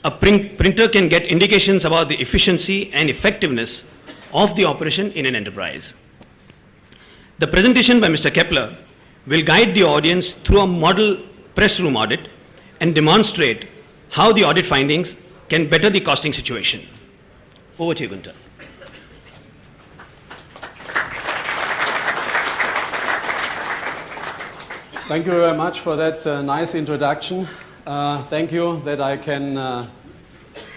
a printer can get indications about the efficiency and effectiveness of the operation in an enterprise. The presentation by Mr. Keppler will guide the audience through a model press room audit and demonstrate how the audit findings can better the costing situation. Over to you, Guenther. Thank you very much for that nice introduction. Thank you that I can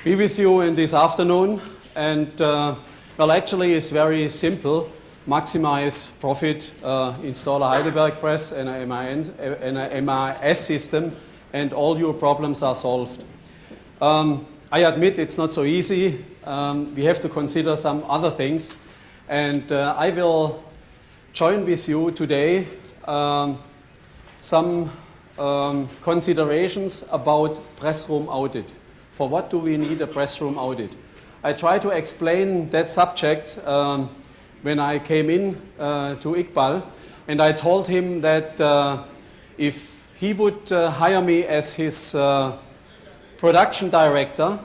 be with you in this afternoon. And well, actually it's very simple. Maximize profit, install a Heidelberg press and an MIS system, and all your problems are solved. I admit it's not so easy. We have to consider some other things. And I will join with you today some considerations about press room audit. For what do we need a press room audit? I try to explain that subject when I came in to Iqbal, and I told him that if he would hire me as his production director,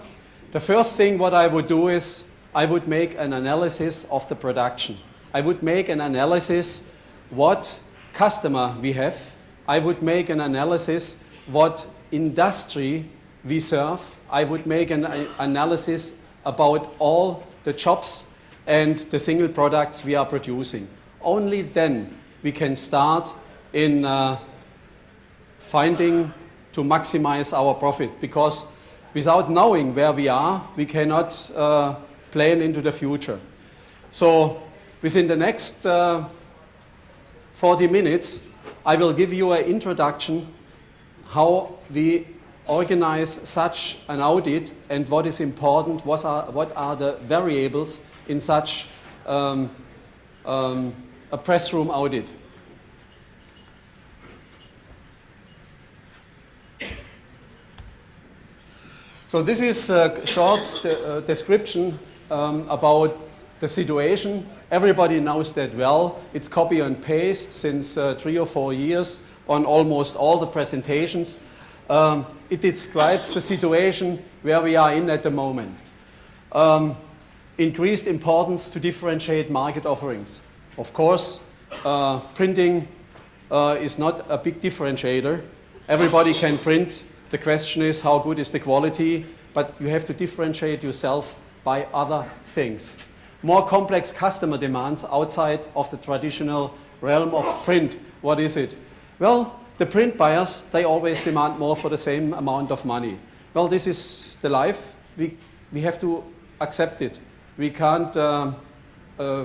the first thing what I would do is I would make an analysis of the production. I would make an analysis what customer we have. I would make an analysis what industry we serve. I would make an analysis about all the jobs and the single products we are producing. Only then we can start in finding to maximize our profit, because without knowing where we are, we cannot plan into the future. So within the next 40 minutes, I will give you an introduction how we organize such an audit and what is important, what are the variables in such a press room audit. So this is a short description about the situation. Everybody knows that well. It's copy and paste since 3 or 4 years on almost all the presentations. It describes the situation where we are in at the moment. Increased importance to differentiate market offerings. Of course, printing is not a big differentiator. Everybody can print. The question is how good is the quality, but you have to differentiate yourself by other things. More complex customer demands outside of the traditional realm of print. What is it? Well, the print buyers, they always demand more for the same amount of money. Well, this is the life. We have to accept it. We can't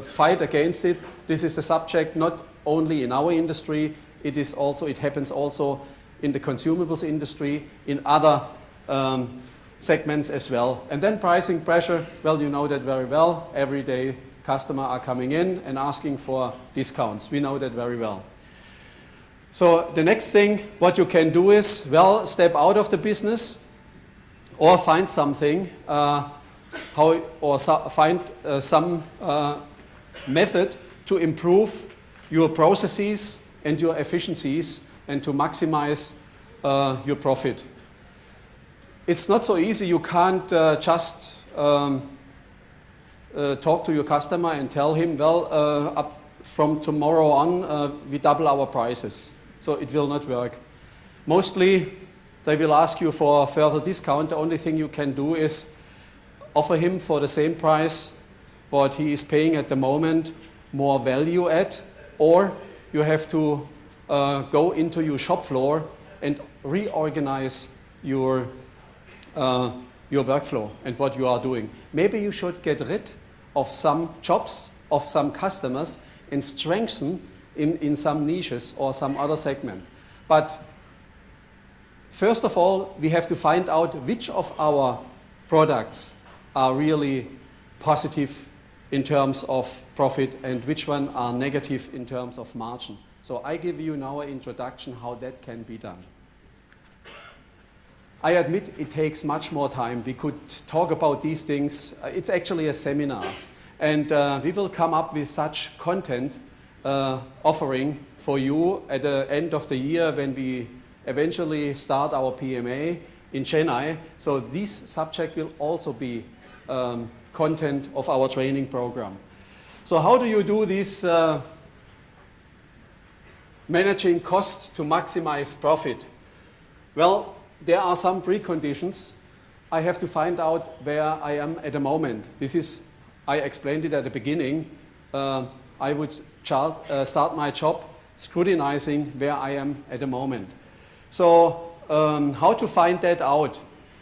fight against it. This is the subject not only in our industry, it happens also in the consumables industry, in other segments as well. And then pricing pressure, well, you know that very well. Every day customers are coming in and asking for discounts. We know that very well. So the next thing what you can do is, well, step out of the business or find something, find some method to improve your processes and your efficiencies and to maximize your profit. It's not so easy. You can't just talk to your customer and tell him, well, up from tomorrow on, we double our prices. So it will not work. Mostly, they will ask you for a further discount. The only thing you can do is offer him for the same price what he is paying at the moment, more value add, or you have to go into your shop floor and reorganize your workflow and what you are doing. Maybe you should get rid of some jobs, of some customers, and strengthen in some niches or some other segment. But first of all, we have to find out which of our products are really positive in terms of profit and which one are negative in terms of margin. So I give you now an introduction how that can be done. I admit it takes much more time. We could talk about these things. It's actually a seminar. And we will come up with such content offering for you at the end of the year when we eventually start our PMA in Chennai. So this subject will also be content of our training program. So how do you do this managing costs to maximize profit? Well, there are some preconditions. I have to find out where I am at the moment. This is, I explained it at the beginning. I would start my job scrutinizing where I am at the moment. So how to find that out?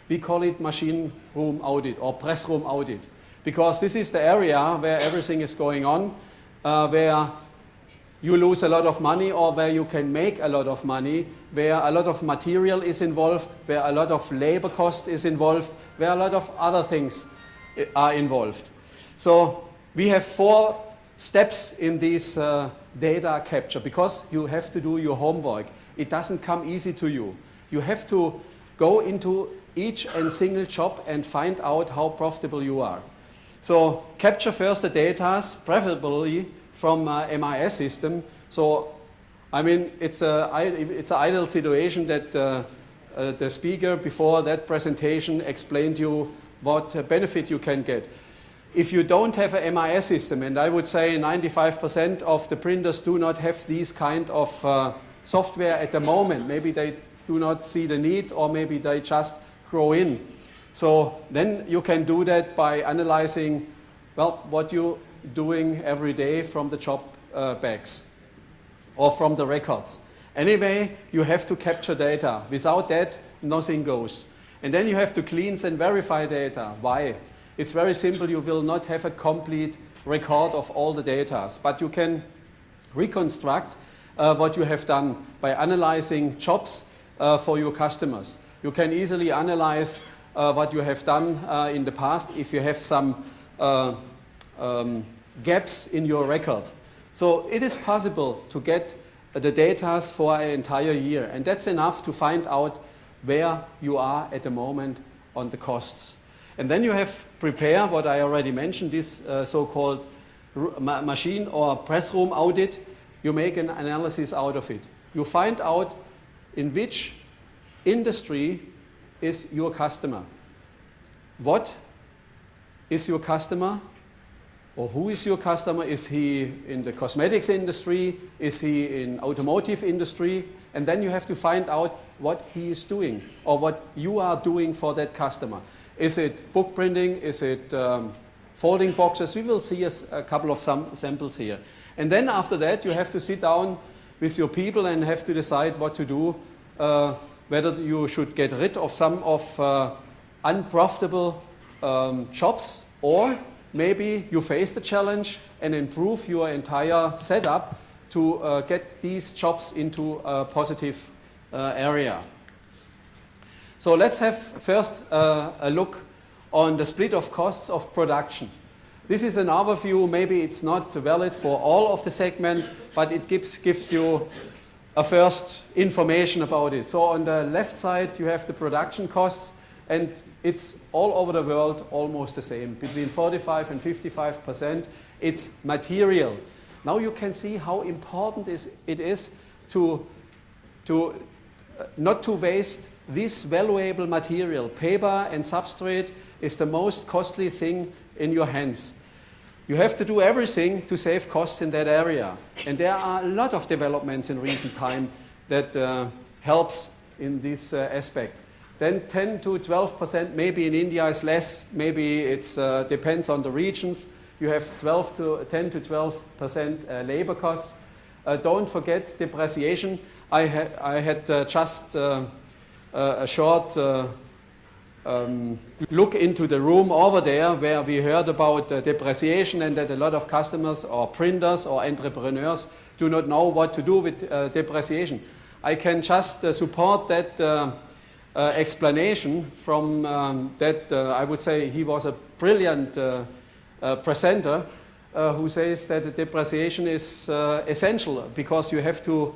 We call it machine room audit or press room audit, because this is the area where everything is going on, where you lose a lot of money or where you can make a lot of money, where a lot of material is involved, where a lot of labor cost is involved, where a lot of other things are involved. So we have 4 steps in this data capture, because you have to do your homework. It doesn't come easy to you. You have to go into each and single job and find out how profitable you are. So capture first the data, preferably from MIS system. So I mean, it's an ideal situation that the speaker before that presentation explained you what benefit you can get. If you don't have a MIS system, and I would say 95% of the printers do not have these kind of software at the moment. Maybe they do not see the need, or maybe they just grow in. So then you can do that by analyzing, well, what you're doing every day from the job bags or from the records. Anyway, you have to capture data. Without that, nothing goes. And then you have to cleanse and verify data. Why? It's very simple. You will not have a complete record of all the data, but you can reconstruct what you have done by analyzing jobs for your customers. You can easily analyze what you have done in the past if you have some gaps in your record. So it is possible to get the data for an entire year, and that's enough to find out where you are at the moment on the costs. And then you have prepare what I already mentioned, this so-called machine or press room audit. You make an analysis out of it. You find out in which industry is your customer. What is your customer? Or who is your customer? Is he in the cosmetics industry? Is he in automotive industry? And then you have to find out what he is doing or what you are doing for that customer. Is it book printing? Is it folding boxes? We will see a couple of samples here. And then after that, you have to sit down with your people and have to decide what to do, whether you should get rid of some of unprofitable jobs, or maybe you face the challenge and improve your entire setup to get these jobs into a positive area. So let's have first a look on the split of costs of production. This is an overview. Maybe it's not valid for all of the segment, but it gives you a first information about it. So on the left side, you have the production costs, and it's all over the world almost the same. Between 45 and 55%, it's material. Now you can see how important it is to not to waste this valuable material. Paper and substrate is the most costly thing in your hands. You have to do everything to save costs in that area. And there are a lot of developments in recent time that helps in this aspect. Then 10 to 12%, maybe in India is less, maybe it depends on the regions. You have 10 to 12% labor costs. Don't forget depreciation. I had just a short look into the room over there where we heard about depreciation, and that a lot of customers or printers or entrepreneurs do not know what to do with depreciation. I can just support that explanation from that. I would say he was a brilliant presenter who says that the depreciation is essential, because you have to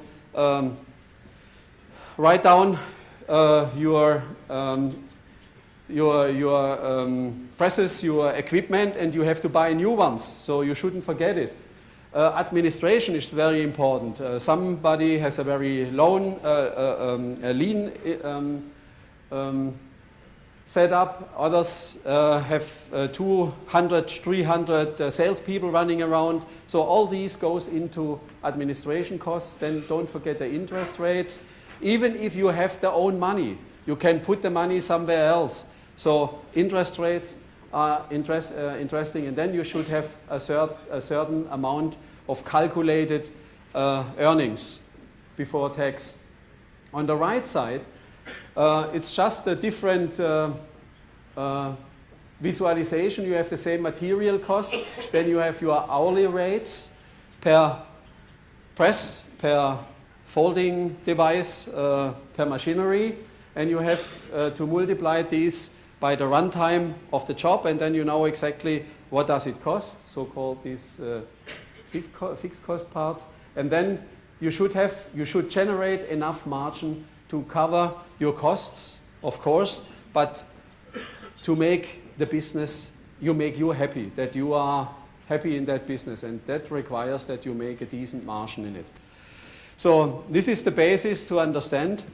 write down your presses, your equipment, and you have to buy new ones, so you shouldn't forget it. Administration is very important. Somebody has a very lean set up, others have 200, 300 salespeople running around. So all these goes into administration costs. Then don't forget the interest rates. Even if you have their own money, you can put the money somewhere else. So interest rates are interesting, and then you should have a certain amount of calculated earnings before tax. On the right side, it's just a different visualization. You have the same material cost, then you have your hourly rates per press, per folding device, per machinery, and you have to multiply these by the runtime of the job, and then you know exactly what does it cost, so-called these fixed cost parts, and then you should generate enough margin to cover your costs, of course, but to make the business, make you happy, that you are happy in that business, and that requires that you make a decent margin in it. So this is the basis to understand.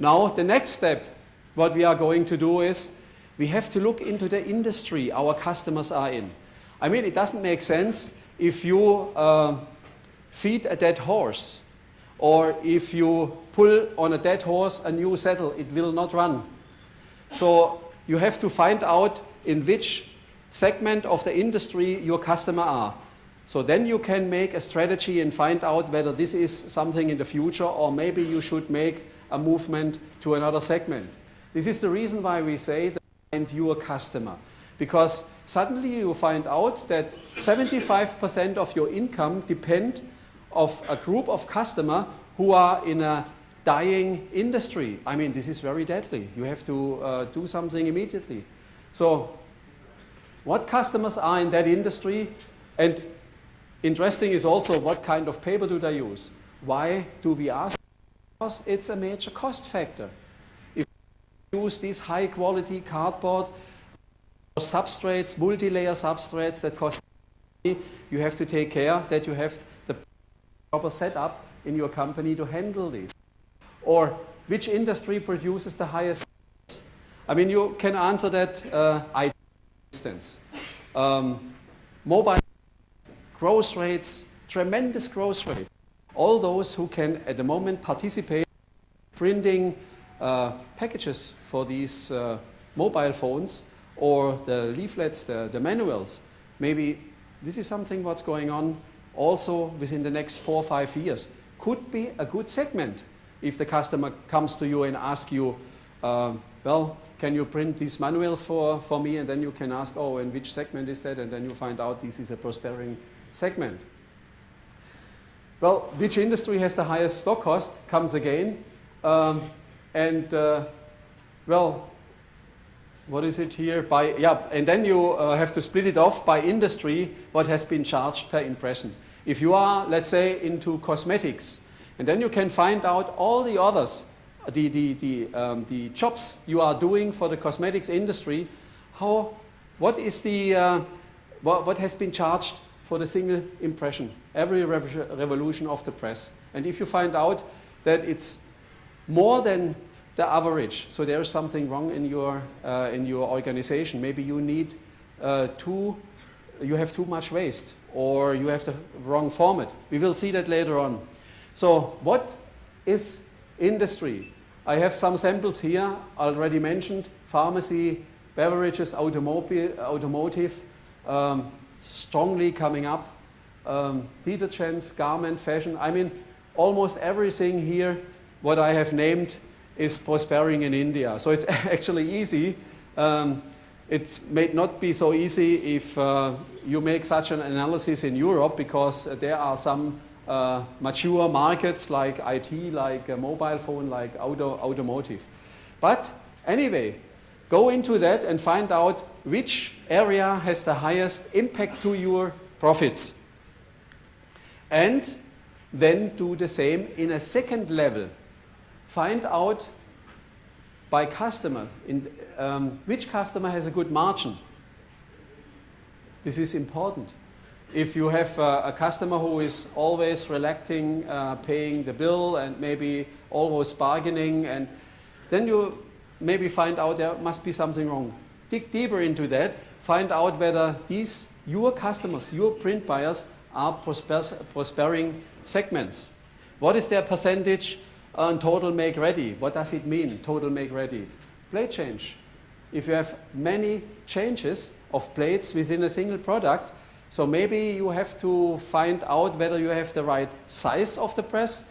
Now the next step, what we are going to do is, we have to look into the industry our customers are in. I mean, it doesn't make sense if you feed a dead horse, or if you pull on a dead horse a new saddle, it will not run. So you have to find out in which segment of the industry your customer are. So then you can make a strategy and find out whether this is something in the future, or maybe you should make a movement to another segment. This is the reason why we say that find your customer. Because suddenly you find out that 75% of your income depend of a group of customers who are in a dying industry. I mean, this is very deadly. You have to do something immediately. So what customers are in that industry, and interesting is also what kind of paper do they use. Why do we ask? Because it's a major cost factor. If you use these high quality cardboard substrates, multi-layer substrates that cost money, you have to take care that you have the proper setup in your company to handle this. Or which industry produces the highest? I mean, you can answer that IT, for instance. Mobile growth rates, tremendous growth rate. All those who can at the moment participate in printing packages for these mobile phones, or the leaflets, the manuals, maybe this is something what's going on also within the next 4 or 5 years. Could be a good segment if the customer comes to you and asks you, well, can you print these manuals for me? And then you can ask, oh, and which segment is that? And then you find out this is a prospering segment. Well, which industry has the highest stock cost comes again. Well, what is it here? And then you have to split it off by industry, what has been charged per impression. If you are, let's say, into cosmetics, and then you can find out all the others, the jobs you are doing for the cosmetics industry, what is the, what has been charged for the single impression, every revolution of the press. And if you find out that it's more than the average, so there is something wrong in your organization. Maybe you need you have too much waste, or you have the wrong format. We will see that later on. So what is industry? I have some samples here, already mentioned: pharmacy, beverages, automotive, strongly coming up, detergents, garment, fashion. I mean, almost everything here, what I have named, is prospering in India. So it's actually easy. It may not be so easy if you make such an analysis in Europe, because there are some mature markets like IT, like mobile phone, like automotive. But anyway, go into that and find out which area has the highest impact to your profits. And then do the same in a second level. Find out by customer, which customer has a good margin. This is important. If you have a customer who is always reluctant, paying the bill, and maybe always bargaining, and then you maybe find out there must be something wrong. Dig deeper into that, find out whether these, your customers, your print buyers, are prospering segments. What is their percentage on total make ready? What does it mean, total make ready? Plate change. If you have many changes of plates within a single product, so maybe you have to find out whether you have the right size of the press,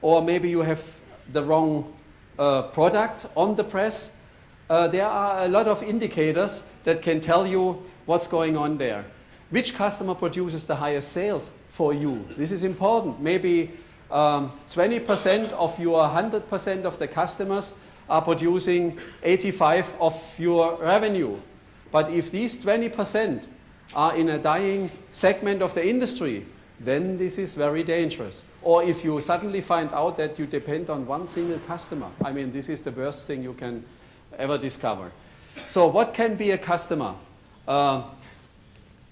or maybe you have the wrong product on the press. There are a lot of indicators that can tell you what's going on there. Which customer produces the highest sales for you? This is important. Maybe 20% of your 100% of the customers are producing 85% of your revenue. But if these 20% are in a dying segment of the industry, then this is very dangerous. Or if you suddenly find out that you depend on one single customer, I mean, this is the worst thing you can ever discover. So what can be a customer?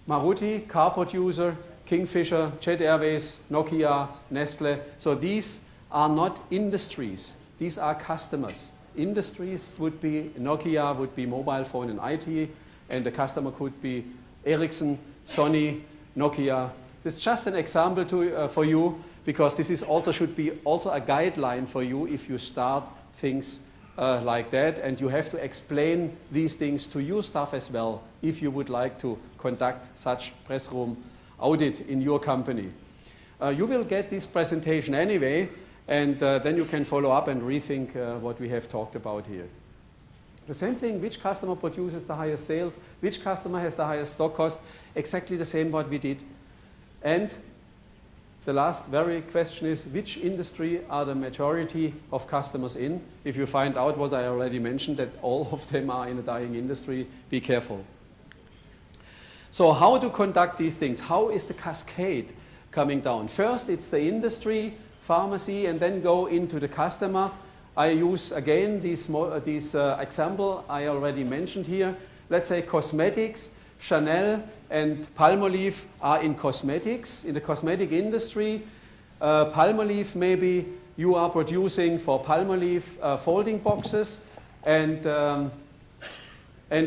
Maruti, car producer, Kingfisher, Jet Airways, Nokia, Nestle. So these are not industries. These are customers. Industries would be, Nokia would be mobile phone and IT, and the customer could be Ericsson, Sony, Nokia. This is just an example for you, because this is also should be also a guideline for you if you start things like that, and you have to explain these things to your staff as well if you would like to conduct such press room audit in your company. You will get this presentation anyway, and then you can follow up and rethink what we have talked about here. The same thing, which customer produces the highest sales, which customer has the highest stock cost, exactly the same what we did. And the last very question is, which industry are the majority of customers in? If you find out what I already mentioned, that all of them are in a dying industry, be careful. So how to conduct these things? How is the cascade coming down? First, it's the industry, pharmacy, and then go into the customer. I use again this example I already mentioned here. Let's say cosmetics. Chanel and Palmolive are in cosmetics, in the cosmetic industry. Palmolive, maybe you are producing for Palmolive folding boxes, and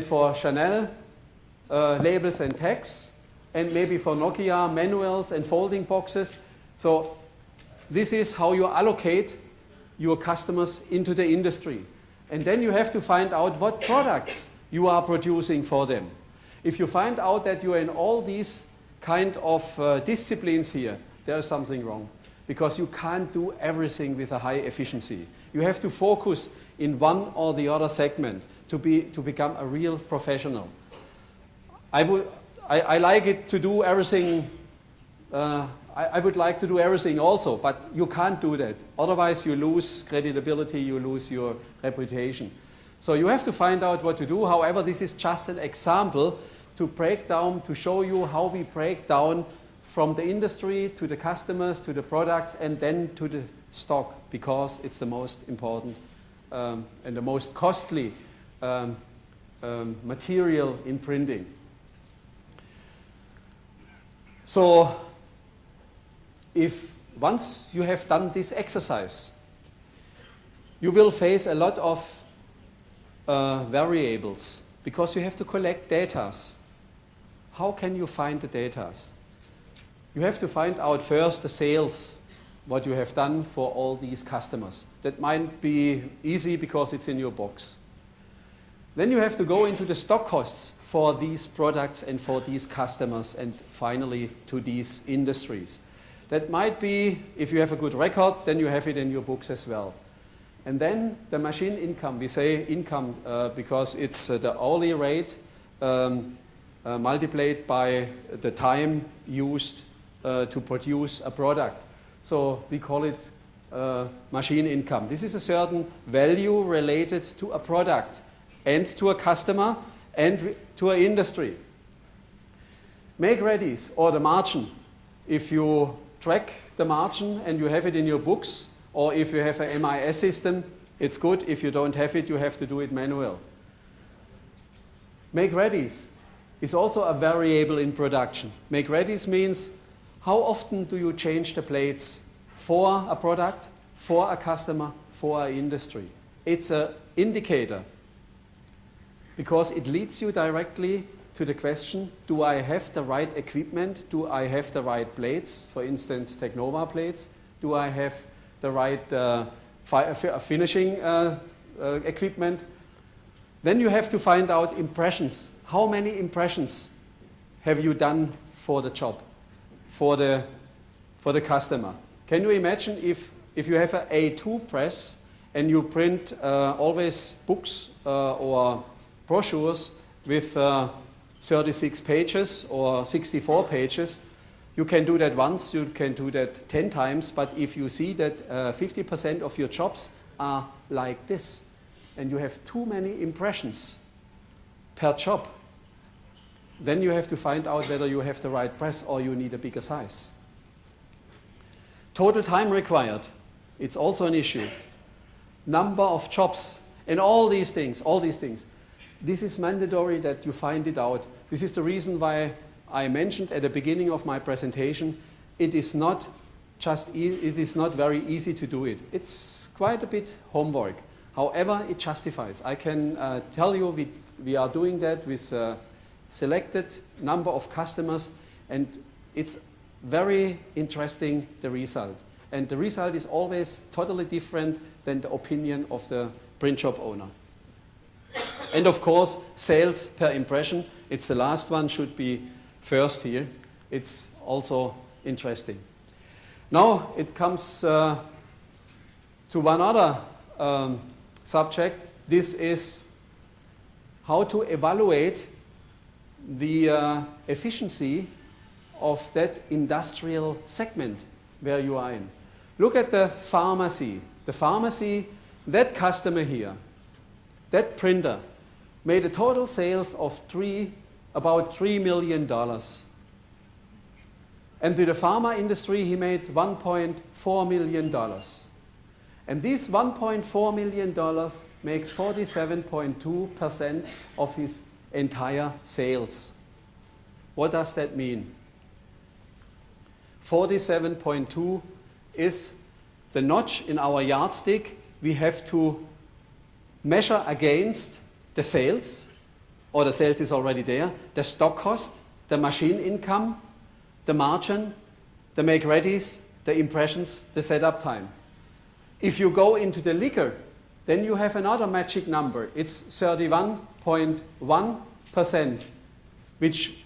for Chanel labels and tags, and maybe for Nokia manuals and folding boxes. So this is how you allocate your customers into the industry. And then you have to find out what products you are producing for them. If you find out that you are in all these kind of disciplines here, there is something wrong, because you can't do everything with a high efficiency. You have to focus in one or the other segment to become a real professional. I like it to do everything. I would like to do everything also, but you can't do that. Otherwise, you lose credibility, you lose your reputation. So you have to find out what to do. However, this is just an example to break down, to show you how we break down from the industry to the customers, to the products, and then to the stock, because it's the most important and the most costly material in printing. So if once you have done this exercise, you will face a lot of variables, because you have to collect data. How can you find the data? You have to find out first the sales, what you have done for all these customers. That might be easy because it's in your box. Then you have to go into the stock costs for these products and for these customers, and finally to these industries. That might be, if you have a good record, then you have it in your books as well. And then the machine income, we say income because it's the hourly rate multiplied by the time used to produce a product. So we call it machine income. This is a certain value related to a product and to a customer and to an industry. Make readies, or the margin. If you track the margin and you have it in your books, or if you have an MIS system, it's good. If you don't have it, you have to do it manual. Make readies is also a variable in production. Make readies means how often do you change the plates for a product, for a customer, for an industry. It's a indicator because it leads you directly to the question, do I have the right equipment? Do I have the right plates? For instance, Technova plates. Do I have the right finishing equipment? Then you have to find out impressions. How many impressions have you done for the job, for the customer? Can you imagine if you have an A2 press and you print always books or brochures with 36 pages or 64 pages, you can do that once, you can do that 10 times, but if you see that 50% of your jobs are like this, and you have too many impressions per job, then you have to find out whether you have the right press or you need a bigger size. Total time required, it's also an issue. Number of jobs, and all these things. This is mandatory that you find it out. This is the reason why I mentioned at the beginning of my presentation, it is not very easy to do it. It's quite a bit homework. However, it justifies. I can tell you we are doing that with a selected number of customers, and it's very interesting, the result. And the result is always totally different than the opinion of the print shop owner. And of course, sales per impression, it's the last one, should be first here. It's also interesting. Now it comes to one other subject. This is how to evaluate the efficiency of that industrial segment where you are in. Look at the pharmacy. The pharmacy, that customer here, that printer, made a total sales of about $3 million. And with the pharma industry, he made $1.4 million. And this $1.4 million makes 47.2% of his entire sales. What does that mean? 47.2 is the notch in our yardstick we have to measure against the sales, or the sales is already there, the stock cost, the machine income, the margin, the make-readies, the impressions, the setup time. If you go into the liquor, then you have another magic number. It's 31.1%, which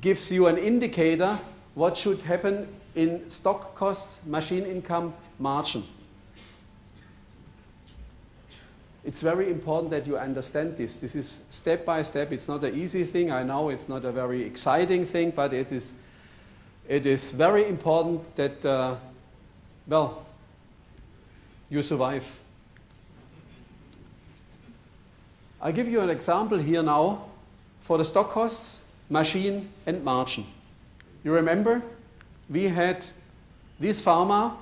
gives you an indicator what should happen in stock costs, machine income, margin. It's very important that you understand this. This is step by step. It's not an easy thing. I know it's not a very exciting thing, but it is very important that, you survive. I'll give you an example here now for the stock costs, machine, and margin. You remember, we had this pharma,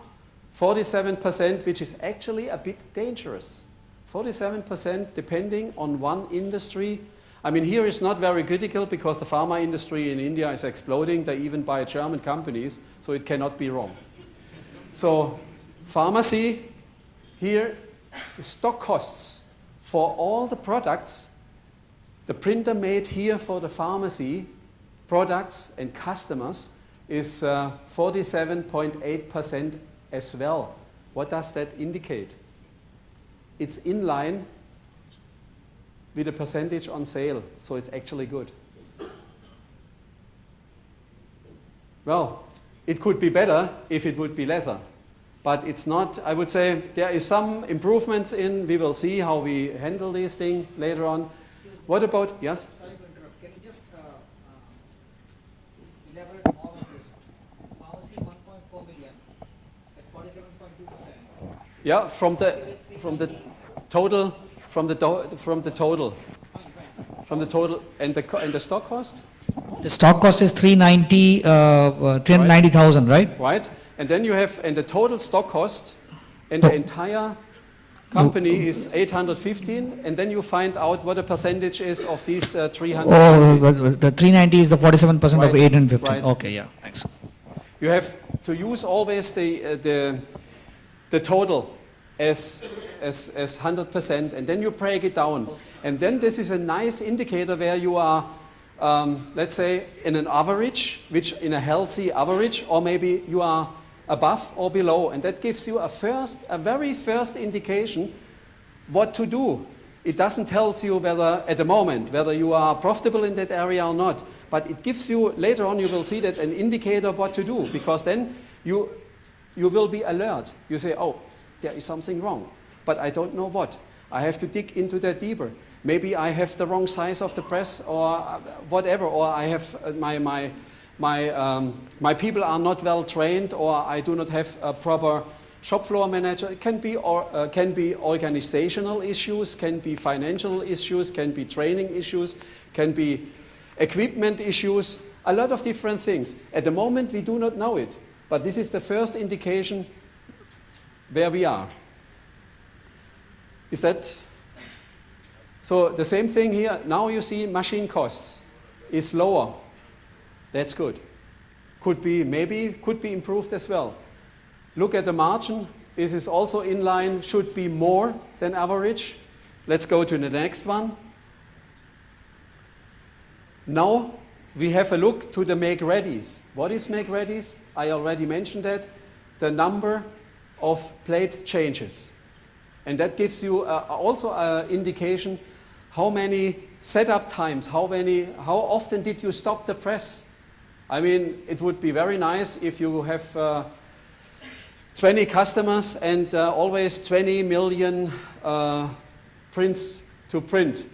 47%, which is actually a bit dangerous. 47% depending on one industry. I mean, here is not very critical because the pharma industry in India is exploding. They even buy German companies, so it cannot be wrong. So, pharmacy, here, the stock costs for all the products the printer made here for the pharmacy, products and customers, is 47.8% as well. What does that indicate? It's in line with the percentage on sale, so it's actually good. Well, it could be better if it would be lesser, but it's not. I would say there is some improvements in. We will see how we handle this thing later on. What about, yes? Sorry to interrupt. Can you just elaborate more on this? Pharmacy 1.4 million at 47.2%. Yeah, from the total, and the stock cost. The stock cost is 390,000, right? Right, and then you have, and the total stock cost, and the entire company is 815, and then you find out what the percentage is of these 300. Oh, the 390 is the 47% Right, of 850. right. Okay, yeah, thanks. You have to use always the total as as 100%, and then you break it down. And then this is a nice indicator where you are, let's say, in an average, which in a healthy average, or maybe you are above or below. And that gives you a very first indication what to do. It doesn't tell you whether, at the moment, whether you are profitable in that area or not. But it gives you, later on you will see that, an indicator of what to do. Because then you will be alert. You say, oh, there is something wrong. But I don't know what. I have to dig into that deeper. Maybe I have the wrong size of the press or whatever. Or I have my people are not well trained, or I do not have a proper shop floor manager. It can be organizational issues, can be financial issues, can be training issues, can be equipment issues, a lot of different things. At the moment we do not know it, but this is the first indication where we are. Is that? So the same thing here. Now you see machine costs is lower. That's good. Could be improved as well. Look at the margin. This is also in line, should be more than average. Let's go to the next one. Now we have a look to the make-readies. What is make-readies? I already mentioned that. The number of plate changes. And that gives you also an indication how many setup times, how often did you stop the press? I mean, it would be very nice if you have 20 customers and always 20 million prints to print.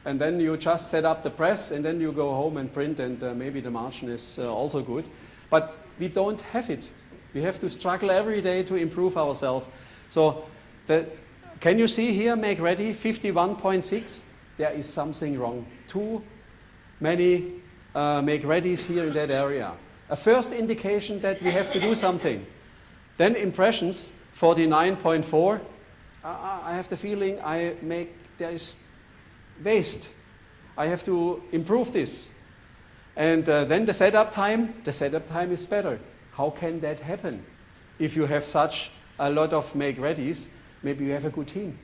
And then you just set up the press and then you go home and print, and maybe the margin is also good. But we don't have it. We have to struggle every day to improve ourselves. So can you see here, make ready, 51.6? There is something wrong. Too many make readies here in that area. A first indication that we have to do something. Then impressions, 49.4. I have the feeling there is waste. I have to improve this. And then the setup time is better. How can that happen? If you have such a lot of make-readies, maybe you have a good team.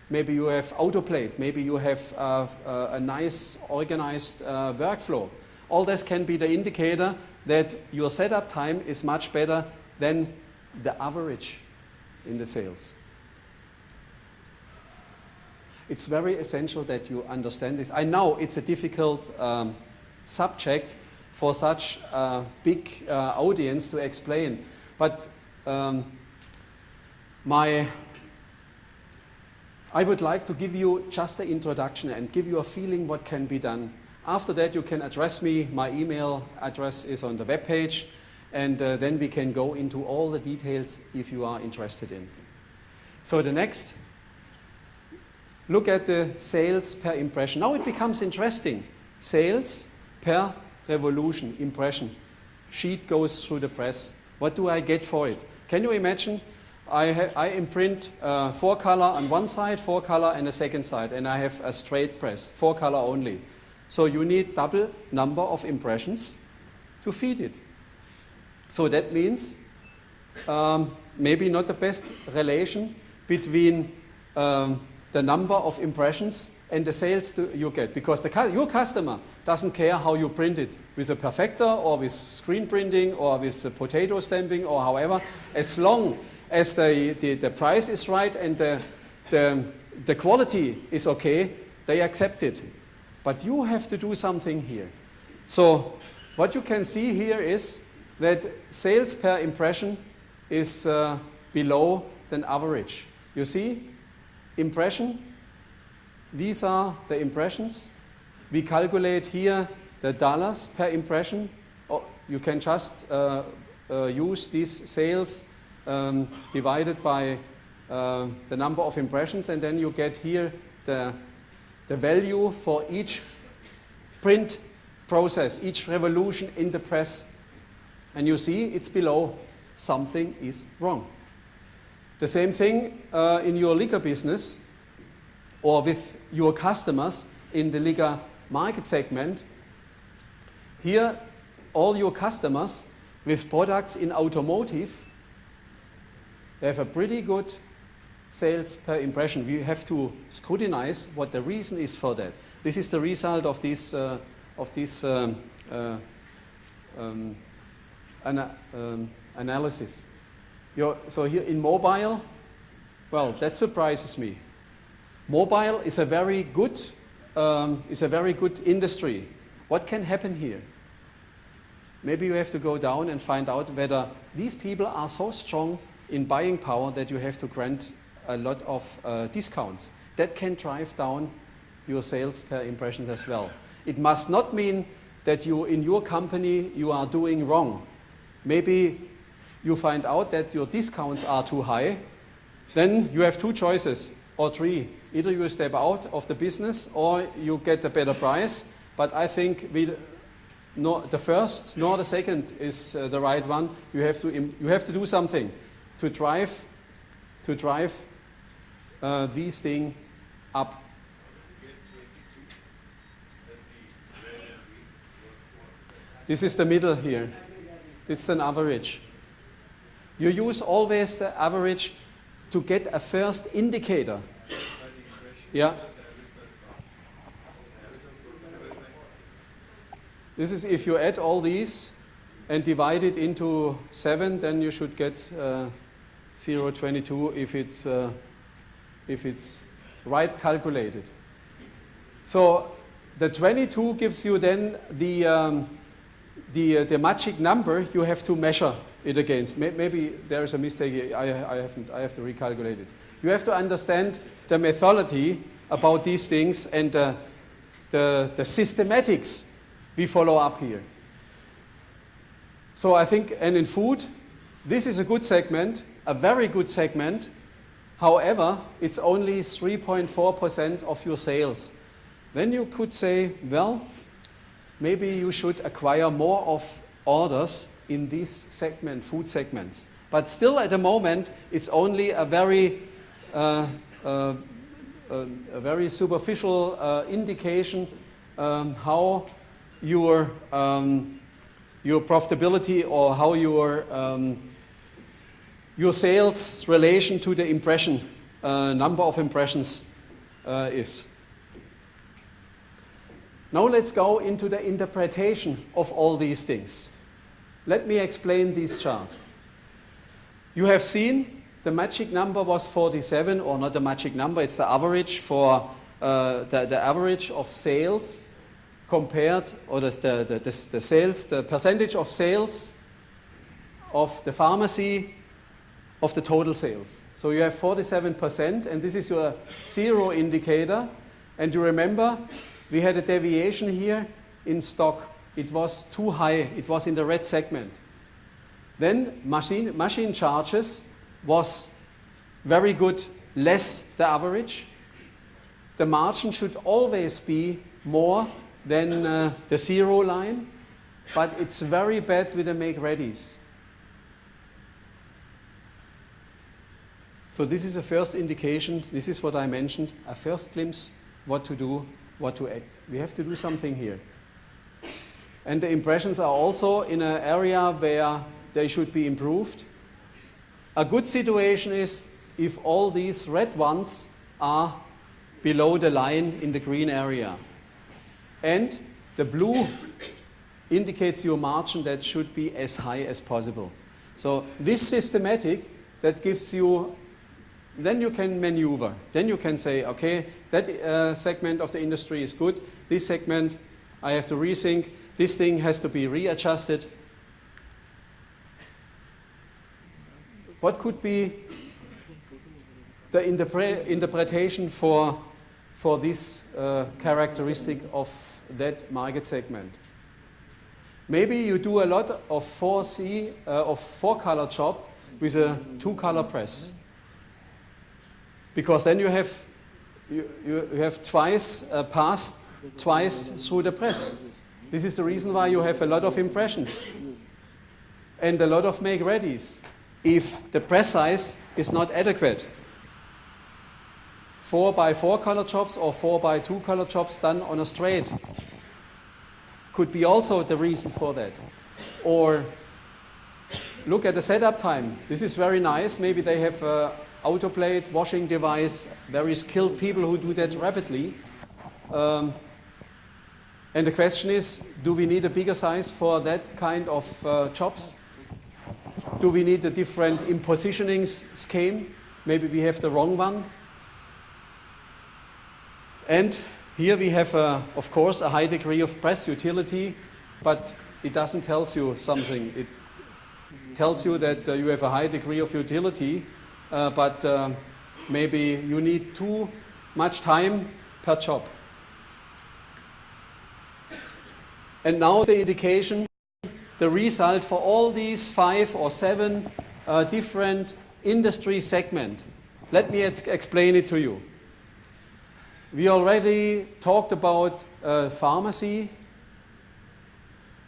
Maybe you have autoplate. Maybe you have a nice organized workflow. All this can be the indicator that your setup time is much better than the average in the sales. It's very essential that you understand this. I know it's a difficult subject for such a big audience to explain, but I would like to give you just the introduction and give you a feeling what can be done. After that, you can address me. My email address is on the web page, and then we can go into all the details if you are interested in. So the next, look at the sales per impression. Now it becomes interesting. Sales per revolution, impression. Sheet goes through the press. What do I get for it? Can you imagine? I imprint 4-color on one side, 4-color on the second side, and I have a straight press, 4-color only. So you need double number of impressions to feed it. So that means maybe not the best relation between the number of impressions and the sales you get, because your customer doesn't care how you print it, with a perfector or with screen printing or with potato stamping or however, as long as the price is right and the quality is okay, they accept it. But you have to do something here. So what you can see here is that sales per impression is below than average. You see, impression, these are the impressions. We calculate here the dollars per impression. You can just use these sales divided by the number of impressions, and then you get here the value for each print process, each revolution in the press. And you see it's below. Something is wrong. The same thing in your liquor business or with your customers in the liquor market segment. Here, all your customers with products in automotive, they have a pretty good sales per impression. We have to scrutinize what the reason is for that. This is the result of this analysis. So here in mobile, well, that surprises me. Mobile is a very good industry. What can happen here? Maybe you have to go down and find out whether these people are so strong in buying power that you have to grant a lot of discounts. That can drive down your sales per impressions as well. It must not mean that you, in your company, you are doing wrong. Maybe you find out that your discounts are too high. Then you have two choices, or three. Either you step out of the business or you get a better price. But I think nor the first nor the second is the right one. You have to do something to drive these things up. This is the middle here. It's an average. You use always the average to get a first indicator. Yeah. This is if you add all these and divide it into 7, then you should get 0.22 if it's right calculated. So the 22 gives you then the magic number you have to measure it against. Maybe there is a mistake here. I have to recalculate it. You have to understand the methodology about these things and the systematics we follow up here. So I think, and in food, this is a good segment, a very good segment. However, it's only 3.4% of your sales. Then you could say, well, maybe you should acquire more of orders in this segment, food segments. But still at the moment, it's only a very superficial indication how your profitability or how your sales relation to the impression, number of impressions is. Now let's go into the interpretation of all these things. Let me explain this chart. You have seen the magic number was 47, or not the magic number, it's the average for the average of sales compared, or the sales, the percentage of sales of the pharmacy of the total sales. So you have 47%, and this is your zero indicator. And you remember, we had a deviation here in stock. It was too high. It was in the red segment. Then machine charges was very good, less the average. The margin should always be more than the zero line, but it's very bad with the make-readies. So this is a first indication. This is what I mentioned, a first glimpse what to do, what to act. We have to do something here. And the impressions are also in an area where they should be improved. A good situation is if all these red ones are below the line in the green area. And the blue indicates your margin that should be as high as possible. So this systematic, that gives you, then you can maneuver. Then you can say, okay, that segment of the industry is good. This segment, I have to rethink. This thing has to be readjusted. What could be the interpretation for this characteristic of that market segment? Maybe you do a lot of 4C, of 4-color job with a 2-color press. Because then you have twice passed twice through the press. This is the reason why you have a lot of impressions and a lot of make-readies if the press size is not adequate. 4x4 color jobs or 4x2 color jobs done on a straight could be also the reason for that. Or look at the setup time. This is very nice. Maybe they have autoplate, washing device, very skilled people who do that rapidly. And the question is, do we need a bigger size for that kind of jobs? Do we need a different impositioning scheme? Maybe we have the wrong one. And here we have, of course, a high degree of press utility, but it doesn't tell you something. It tells you that you have a high degree of utility, but maybe you need too much time per job. And now the indication, the result for all these 5 or 7 different industry segments. Let me explain it to you. We already talked about pharmacy.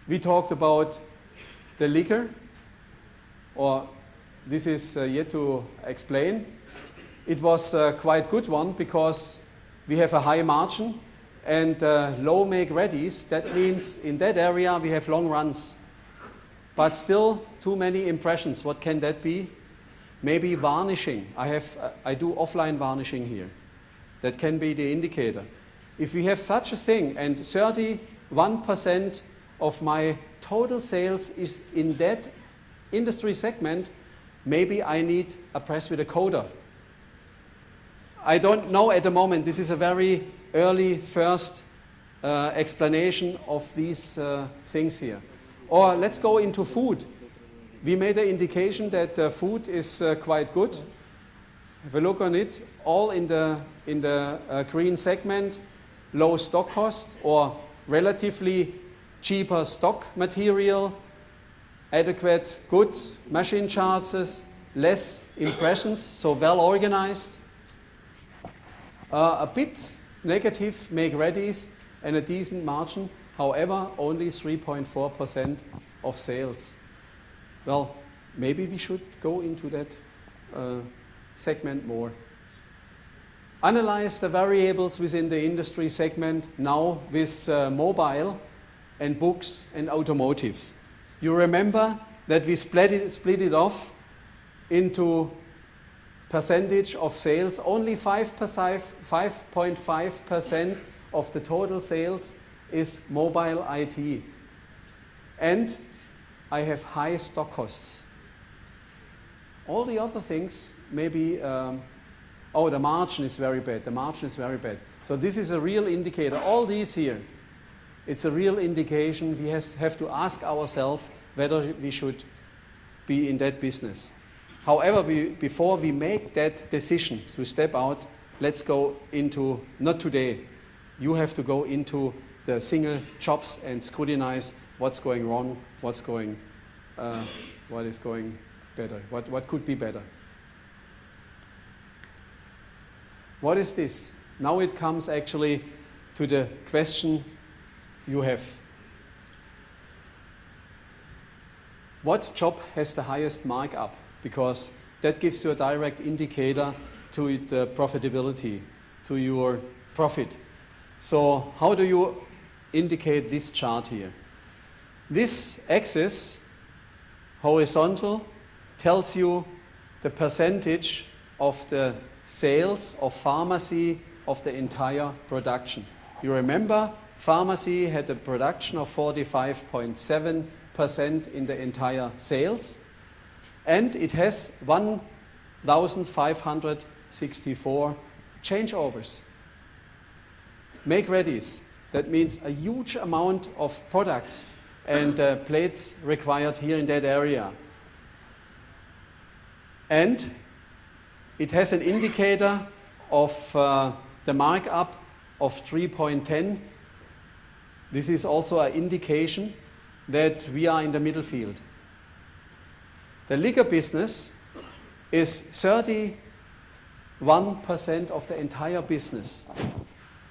We talked about the liquor, or this is yet to explain. It was a quite good one because we have a high margin and low make-readies. That means in that area we have long runs. But still too many impressions. What can that be? Maybe varnishing. I do offline varnishing here. That can be the indicator. If we have such a thing and 31% of my total sales is in that industry segment, maybe I need a press with a coder. I don't know at the moment. This is a very early first explanation of these things here. Or let's go into food. We made an indication that food is quite good. Have a look on it. All in the green segment, low stock cost or relatively cheaper stock material, adequate goods, machine charges, less impressions, so well organized. A bit negative make-readies and a decent margin, however, only 3.4% of sales. Well, maybe we should go into that segment more. Analyze the variables within the industry segment now with mobile and books and automotives. You remember that we split it off into percentage of sales. Only 5.5% of the total sales is mobile IT. And I have high stock costs. All the other things, maybe, the margin is very bad. The margin is very bad. So this is a real indicator. All these here, it's a real indication. We have to ask ourselves whether we should be in that business. However, before we make that decision to step out, let's go into, not today, you have to go into the single jobs and scrutinize what's going wrong, what is going better, what could be better. What is this? Now it comes actually to the question you have. What job has the highest markup? Because that gives you a direct indicator to the profitability, to your profit. So how do you indicate this chart here? This axis, horizontal, tells you the percentage of the sales of pharmacy of the entire production. You remember, pharmacy had a production of 45.7% in the entire sales, and it has 1,564 changeovers. Make-readies, that means a huge amount of products and plates required here in that area. And it has an indicator of the markup of 3.10. This is also an indication that we are in the middle field. The liquor business is 31% of the entire business.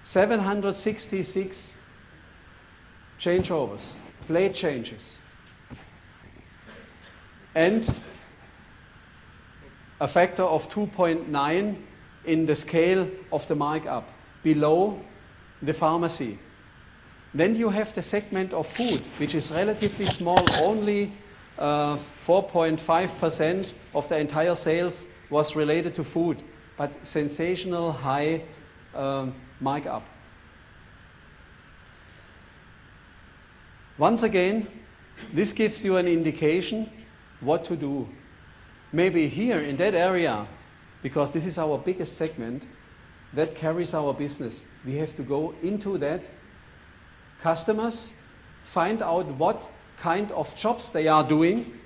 766 changeovers, plate changes. And a factor of 2.9 in the scale of the markup, below the pharmacy. Then you have the segment of food, which is relatively small, only 4.5% of the entire sales was related to food, but sensational high markup. Once again, this gives you an indication what to do. Maybe here in that area, because this is our biggest segment, that carries our business. We have to go into that. Customers find out what kind of jobs they are doing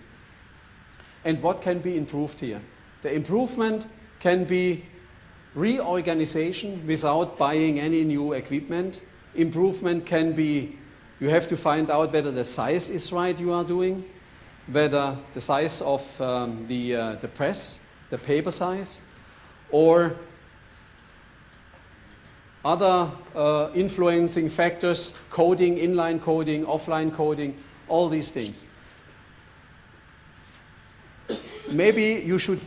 and what can be improved here. The improvement can be reorganization without buying any new equipment. Improvement can be, you have to find out whether the size is right you are doing, whether the size of the press, the paper size, or other influencing factors, coding, inline coding, offline coding, all these things. Maybe you should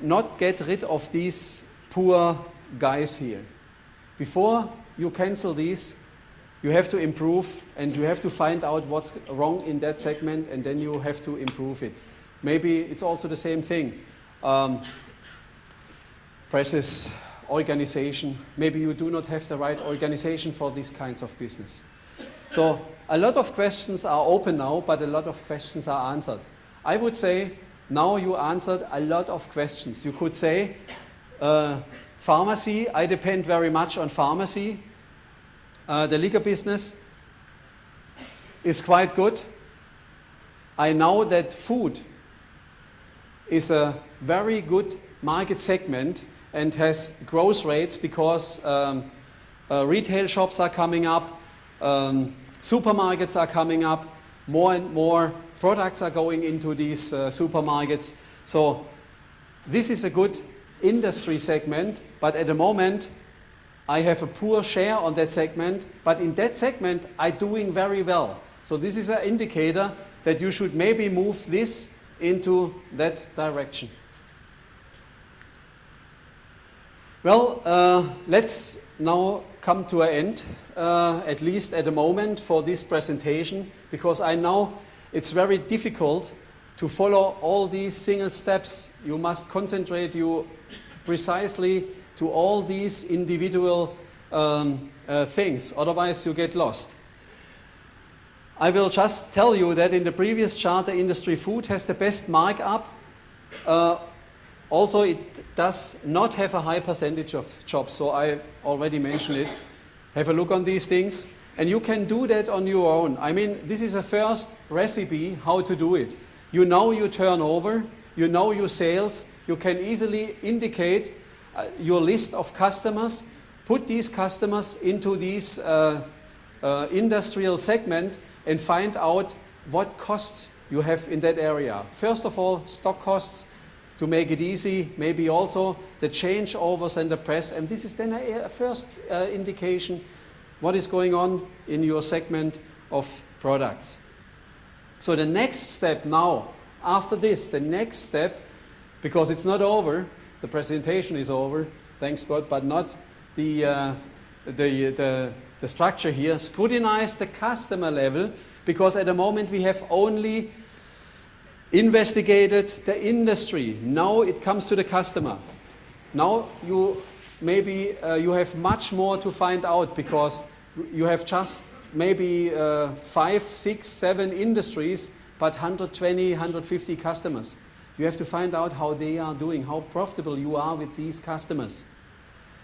not get rid of these poor guys here. Before you cancel these, you have to improve and you have to find out what's wrong in that segment, and then you have to improve it. Maybe it's also the same thing. Presses, organization, maybe you do not have the right organization for these kinds of business. So a lot of questions are open now, but a lot of questions are answered. I would say now you answered a lot of questions. You could say, pharmacy, I depend very much on pharmacy. The liquor business is quite good. I know that food is a very good market segment and has growth rates because retail shops are coming up, supermarkets are coming up, more and more products are going into these supermarkets. So this is a good industry segment, but at the moment I have a poor share on that segment, but in that segment I'm doing very well. So this is an indicator that you should maybe move this into that direction. Well, let's now come to an end, at least at the moment, for this presentation, because I know it's very difficult to follow all these single steps. You must concentrate you precisely to all these individual things, otherwise you get lost. I will just tell you that in the previous chart, the industry food has the best markup. Also, it does not have a high percentage of jobs, so I already mentioned it. Have a look on these things, and you can do that on your own. I mean, this is a first recipe how to do it. You know your turnover, you know your sales, you can easily indicate your list of customers, put these customers into this industrial segment and find out what costs you have in that area. First of all, stock costs, to make it easy, maybe also the changeovers and the press, and this is then a first indication what is going on in your segment of products. So the next step now, after this, the next step, because it's not over, the presentation is over, thanks God, but not the structure here. Scrutinize the customer level, because at the moment we have only investigated the industry. Now it comes to the customer. Now you maybe you have much more to find out, because you have just maybe 5, 6, 7 industries, but 120, 150 customers. You have to find out how they are doing, how profitable you are with these customers.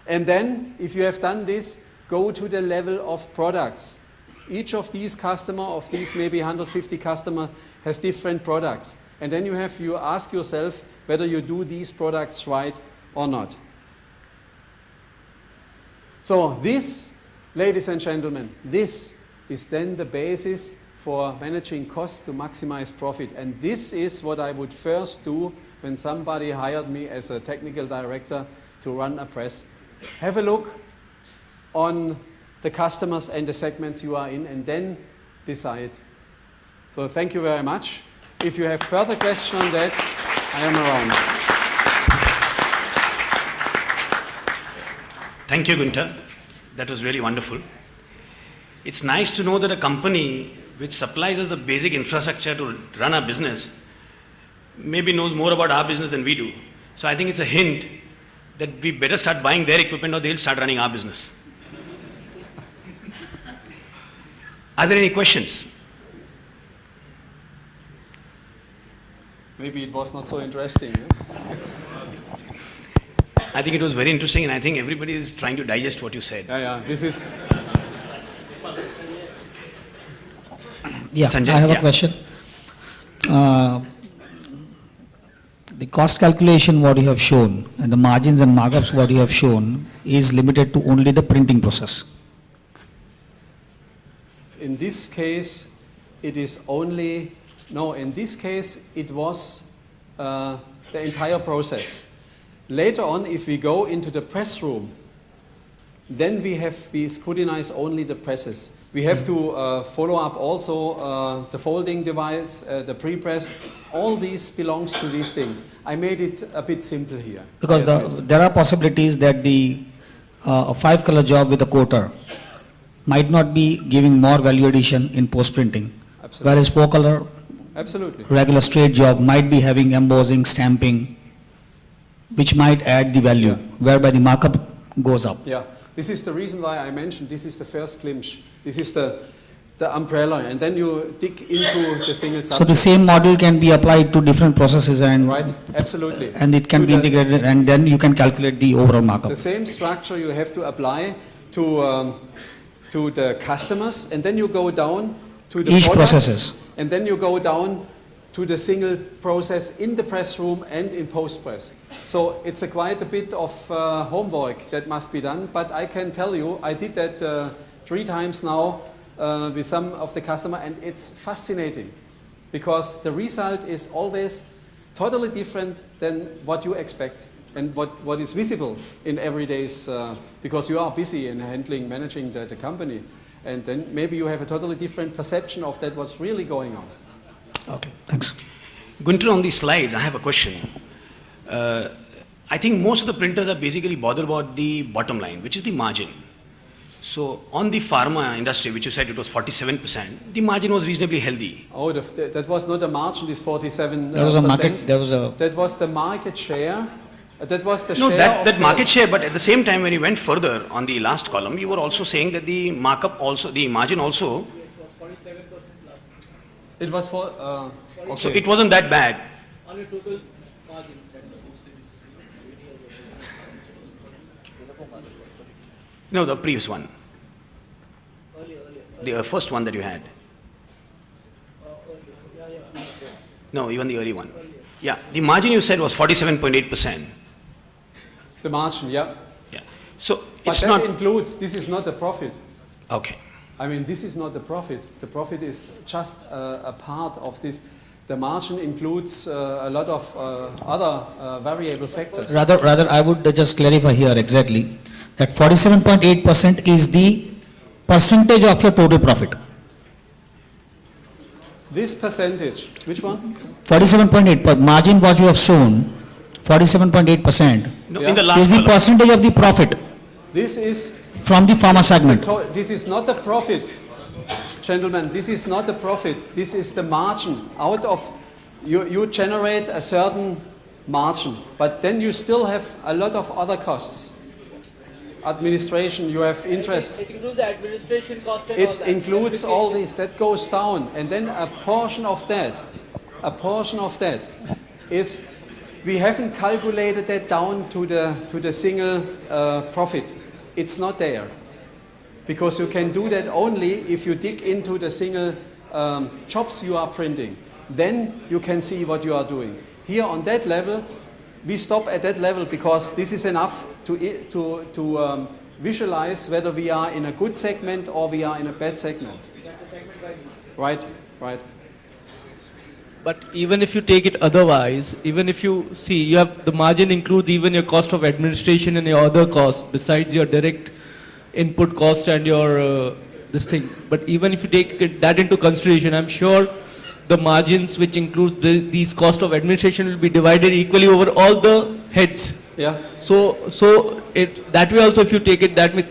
And then, if you have done this, go to the level of products. Each of these customers, of these maybe 150 customers, has different products. And then you ask yourself whether you do these products right or not. So this, ladies and gentlemen, this is then the basis for managing costs to maximize profit. And this is what I would first do when somebody hired me as a technical director to run a press. Have a look on the customers and the segments you are in, and then decide. So thank you very much. If you have further questions on that, I am around. Thank you, Guenther. That was really wonderful. It's nice to know that a company which supplies us the basic infrastructure to run a business maybe knows more about our business than we do. So I think it's a hint that we better start buying their equipment or they'll start running our business. Are there any questions? Maybe it was not so interesting. I think it was very interesting, and I think everybody is trying to digest what you said. Yeah, this is. Yeah, Sanjay, I have yeah. a question. The cost calculation what you have shown and the margins and markups what you have shown is limited to only the printing process. In this case, it is only, no, in this case, it was the entire process. Later on, if we go into the press room, then we scrutinize only the presses. We have to follow up also the folding device, the pre-press. All these belongs to these things. I made it a bit simple here. Because there are possibilities that the 5-color job with a coater might not be giving more value addition in post-printing. Absolutely. Whereas 4-color Absolutely. regular straight job might be having embossing, stamping, which might add the value, whereby the markup goes up. Yeah, this is the reason why I mentioned this is the first glimpse. This is the umbrella, and then you dig into the single subject. So the same model can be applied to different processes and Right, absolutely. and it can To be the- integrated, and then you can calculate the overall markup. The same structure you have to apply to the customers, and then you go down to the Each products, processes. and then you go down to the single process in the press room and in post-press. So it's quite a bit of homework that must be done, but I can tell you, I did that 3 times now with some of the customer, and it's fascinating because the result is always totally different than what you expect and what is visible in everyday's, because you are busy in managing the company, and then maybe you have a totally different perception of that what's really going on. Okay, thanks. Guenther, on these slides, I have a question. I think most of the printers are basically bothered about the bottom line, which is the margin. So on the pharma industry, which you said it was 47%, the margin was reasonably healthy. Oh, that was not a margin, this 47%. There was a market, there was a, That was the market share. That was the No, share that of market sales. share, but at the same time, when you went further on the last column, you were also saying that the markup also, the margin also, It was for, okay. so it wasn't that bad. On a total margin. No, the previous one. The first one that you had. No, even the early one. Yeah, the margin you said was 47.8%. The margin, yeah. Yeah. So But it's that not, includes, this is not the profit. okay. I mean, this is not the profit. The profit is just a part of this. The margin includes a lot of other variable factors. rather I would just clarify here exactly that 47.8% is the percentage of your total profit. This percentage, which one? 47.8, but margin what you have shown, 47.8% No, Yeah. in the is last the column. percentage of the profit This is from the pharma segment. This is not the profit, gentlemen. This is not the profit. This is the margin. Out of you generate a certain margin, but then you still have a lot of other costs. Administration, you have interest. It includes the administration cost and all It that. includes all this. That goes down, and then a portion of that is we haven't calculated that down to the single profit. It's not there, because you can do that only if you dig into the single jobs you are printing. Then you can see what you are doing. Here on that level, we stop at that level because this is enough to visualize whether we are in a good segment or we are in a bad segment. Right, right. But even if you take it otherwise, even if you see, you have the margin includes even your cost of administration and your other costs besides your direct input cost and your this thing. But even if you take that into consideration, I'm sure the margins which include these cost of administration will be divided equally over all the heads. Yeah. So that way also, if you take it that way,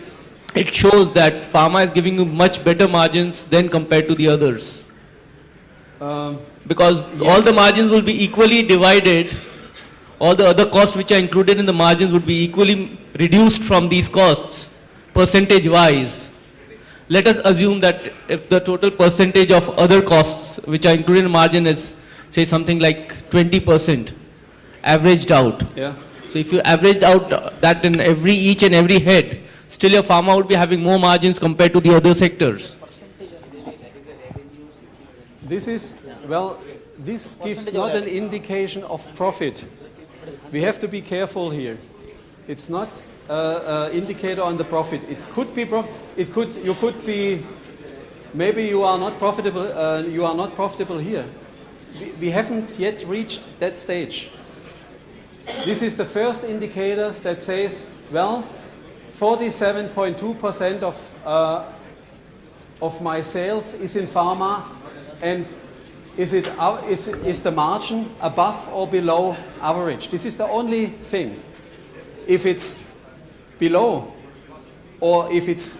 it shows that pharma is giving you much better margins than compared to the others. Because all the margins will be equally divided, all the other costs which are included in the margins would be equally reduced from these costs, percentage wise. Let us assume that if the total percentage of other costs which are included in the margin is, say, something like 20% averaged out. Yeah. So if you averaged out that in each and every head, still your pharma would be having more margins compared to the other sectors. This is, well, this gives not an indication of profit. We have to be careful here. It's not an indicator on the profit. It could be you could be, maybe you are not profitable here. We haven't yet reached that stage. This is the first indicators that says, well, 47.2% of my sales is in pharma, and is the margin above or below average? This is the only thing. If it's below, or if it's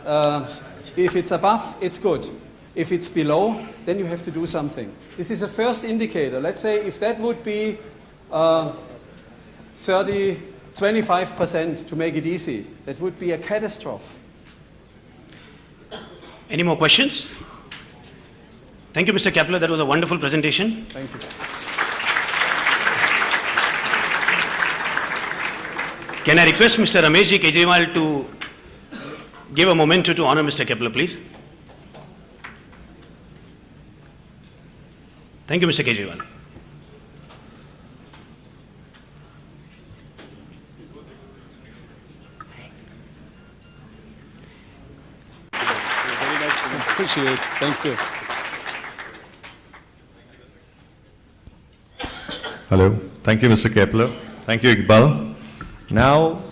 above, it's good. If it's below, then you have to do something. This is a first indicator. Let's say if that would be 25% to make it easy, that would be a catastrophe. Any more questions? Thank you, Mr. Keppler. That was a wonderful presentation. Thank you. Can I request Mr. Rameshji Kejriwal to give a memento to honor Mr. Keppler, please? Thank you, Mr. Kejriwal. Very nice. Appreciate it. Thank you. Hello. Thank you, Mr. Keppler. Thank you, Iqbal. Now,